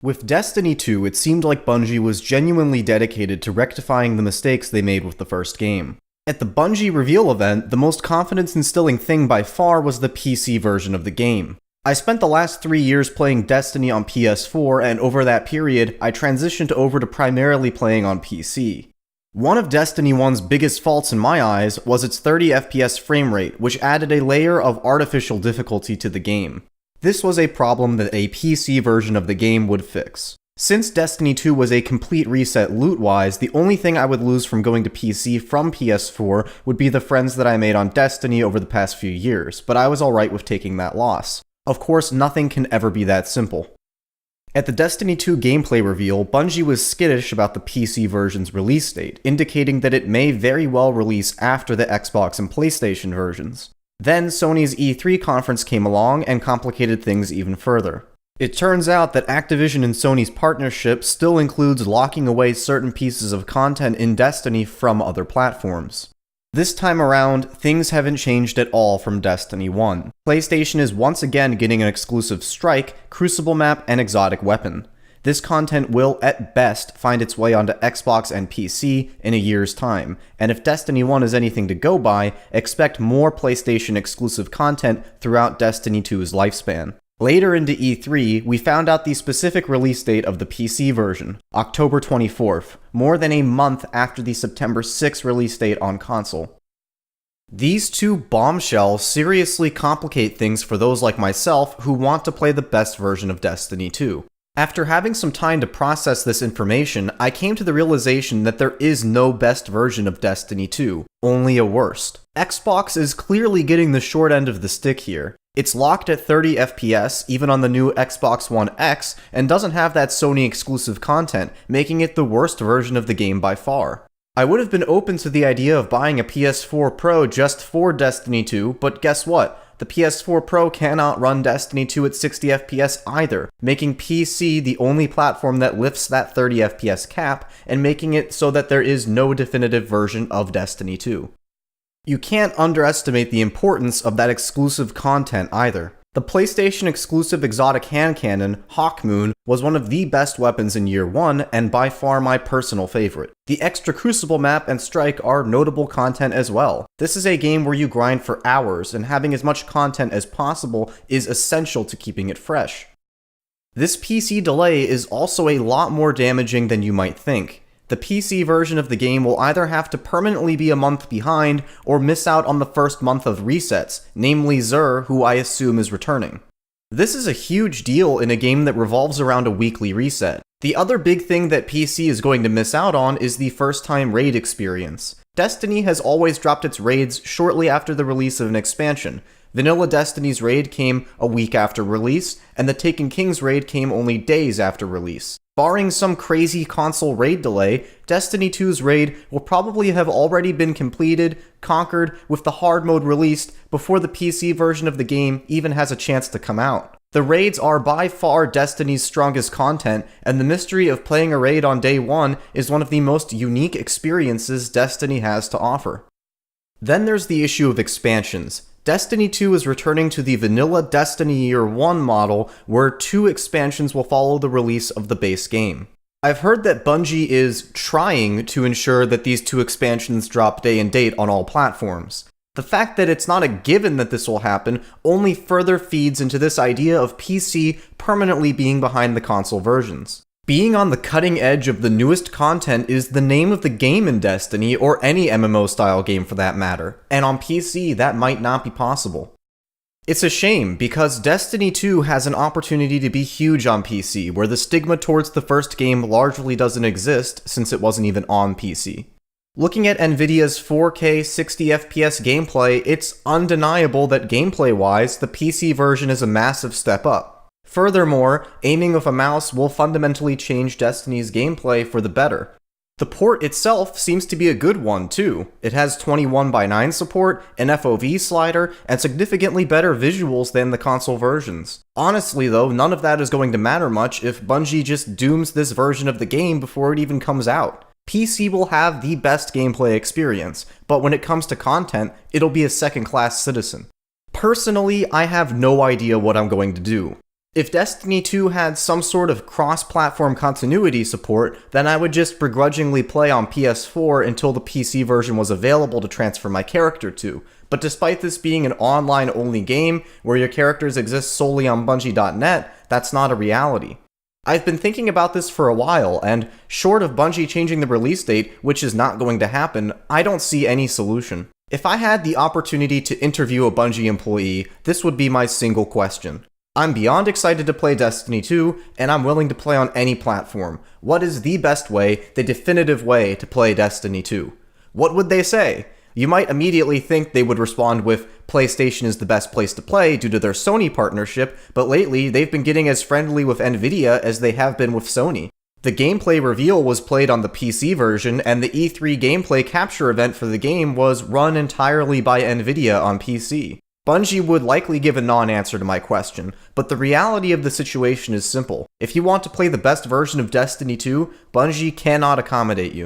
With Destiny 2, it seemed like Bungie was genuinely dedicated to rectifying the mistakes they made with the first game. At the Bungie reveal event, the most confidence-instilling thing by far was the PC version of the game. I spent the last 3 years playing Destiny on PS4, and over that period, I transitioned over to primarily playing on PC. One of Destiny 1's biggest faults in my eyes was its 30 FPS frame rate, which added a layer of artificial difficulty to the game. This was a problem that a PC version of the game would fix. Since Destiny 2 was a complete reset loot-wise, the only thing I would lose from going to PC from PS4 would be the friends that I made on Destiny over the past few years, but I was alright with taking that loss. Of course, nothing can ever be that simple. At the Destiny 2 gameplay reveal, Bungie was skittish about the PC version's release date, indicating that it may very well release after the Xbox and PlayStation versions. Then Sony's E3 conference came along and complicated things even further. It turns out that Activision and Sony's partnership still includes locking away certain pieces of content in Destiny from other platforms. This time around, things haven't changed at all from Destiny 1. PlayStation is once again getting an exclusive Strike, Crucible map, and exotic weapon. This content will, at best, find its way onto Xbox and PC in a year's time, and if Destiny 1 is anything to go by, expect more PlayStation exclusive content throughout Destiny 2's lifespan. Later into E3, we found out the specific release date of the PC version, October 24th, more than a month after the September 6th release date on console. These two bombshells seriously complicate things for those like myself who want to play the best version of Destiny 2. After having some time to process this information, I came to the realization that there is no best version of Destiny 2, only a worst. Xbox is clearly getting the short end of the stick here. It's locked at 30 FPS, even on the new Xbox One X, and doesn't have that Sony exclusive content, making it the worst version of the game by far. I would have been open to the idea of buying a PS4 Pro just for Destiny 2, but guess what? The PS4 Pro cannot run Destiny 2 at 60 FPS either, making PC the only platform that lifts that 30 FPS cap, and making it so that there is no definitive version of Destiny 2. You can't underestimate the importance of that exclusive content either. The PlayStation exclusive exotic hand cannon, Hawkmoon, was one of the best weapons in year 1 and by far my personal favorite. The extra Crucible map and Strike are notable content as well. This is a game where you grind for hours, and having as much content as possible is essential to keeping it fresh. This PC delay is also a lot more damaging than you might think. The PC version of the game will either have to permanently be a month behind, or miss out on the first month of resets, namely Xur, who I assume is returning. This is a huge deal in a game that revolves around a weekly reset. The other big thing that PC is going to miss out on is the first-time raid experience. Destiny has always dropped its raids shortly after the release of an expansion. Vanilla Destiny's raid came a week after release, and the Taken King's raid came only days after release. Barring some crazy console raid delay, Destiny 2's raid will probably have already been completed, conquered, with the hard mode released before the PC version of the game even has a chance to come out. The raids are by far Destiny's strongest content, and the mystery of playing a raid on day 1 is one of the most unique experiences Destiny has to offer. Then there's the issue of expansions. Destiny 2 is returning to the vanilla Destiny Year 1 model, where 2 expansions will follow the release of the base game. I've heard that Bungie is trying to ensure that these 2 expansions drop day and date on all platforms. The fact that it's not a given that this will happen only further feeds into this idea of PC permanently being behind the console versions. Being on the cutting edge of the newest content is the name of the game in Destiny, or any MMO-style game for that matter, and on PC that might not be possible. It's a shame, because Destiny 2 has an opportunity to be huge on PC, where the stigma towards the first game largely doesn't exist since it wasn't even on PC. Looking at Nvidia's 4K 60 FPS gameplay, it's undeniable that gameplay-wise, the PC version is a massive step up. Furthermore, aiming with a mouse will fundamentally change Destiny's gameplay for the better. The port itself seems to be a good one too. It has 21:9 support, an FOV slider, and significantly better visuals than the console versions. Honestly though, none of that is going to matter much if Bungie just dooms this version of the game before it even comes out. PC will have the best gameplay experience, but when it comes to content, it'll be a second-class citizen. Personally, I have no idea what I'm going to do. If Destiny 2 had some sort of cross-platform continuity support, then I would just begrudgingly play on PS4 until the PC version was available to transfer my character to. But despite this being an online-only game, where your characters exist solely on Bungie.net, that's not a reality. I've been thinking about this for a while, and short of Bungie changing the release date, which is not going to happen, I don't see any solution. If I had the opportunity to interview a Bungie employee, this would be my single question. I'm beyond excited to play Destiny 2, and I'm willing to play on any platform. What is the best way, the definitive way to play Destiny 2? What would they say? You might immediately think they would respond with, PlayStation is the best place to play due to their Sony partnership, but lately they've been getting as friendly with Nvidia as they have been with Sony. The gameplay reveal was played on the PC version, and the E3 gameplay capture event for the game was run entirely by Nvidia on PC. Bungie would likely give a non-answer to my question, but the reality of the situation is simple. If you want to play the best version of Destiny 2, Bungie cannot accommodate you.